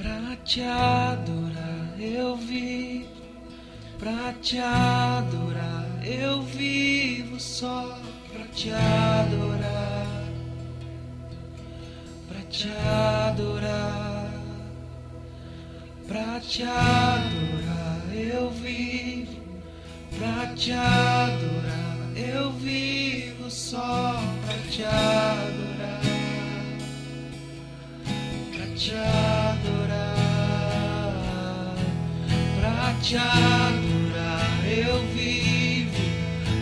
Pra te adorar eu vivo, pra te adorar eu vivo só pra te adorar, pra te adorar, pra te adorar eu vivo, pra te adorar eu vivo só pra te adorar, pra te adorar, pra te adorar eu vivo,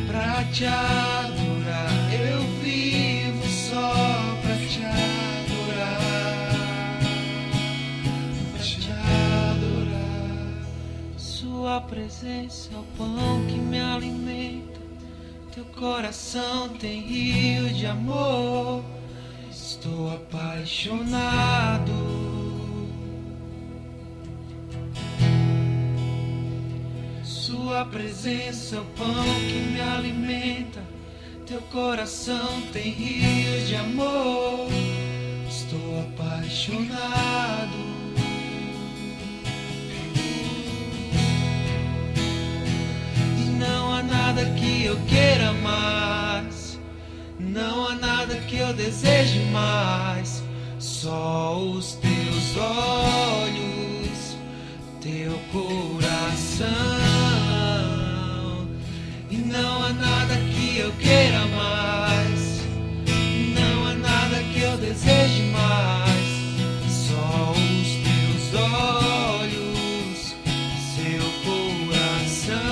pra te adorar eu vivo só pra te adorar, pra te adorar. Sua presença é o pão que me alimenta, teu coração tem rio de amor, estou apaixonado. Sua presença é o pão que me alimenta, teu coração tem rios de amor, estou apaixonado. E não há nada que eu queira mais, não há nada que eu deseje mais, só os teus olhos, teu coração. E não há nada que eu queira mais, não há nada que eu deseje mais, só os teus olhos, seu coração.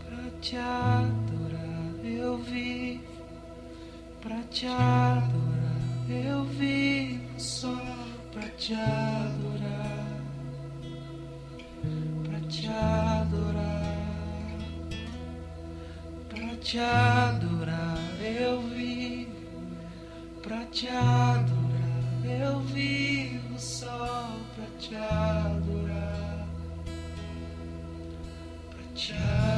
Pra te adorar eu vivo, pra te adorar eu vivo só pra te adorar, pra te adorar, pra te adorar eu vivo, pra te adorar eu vivo só pra te adorar, pra te adorar.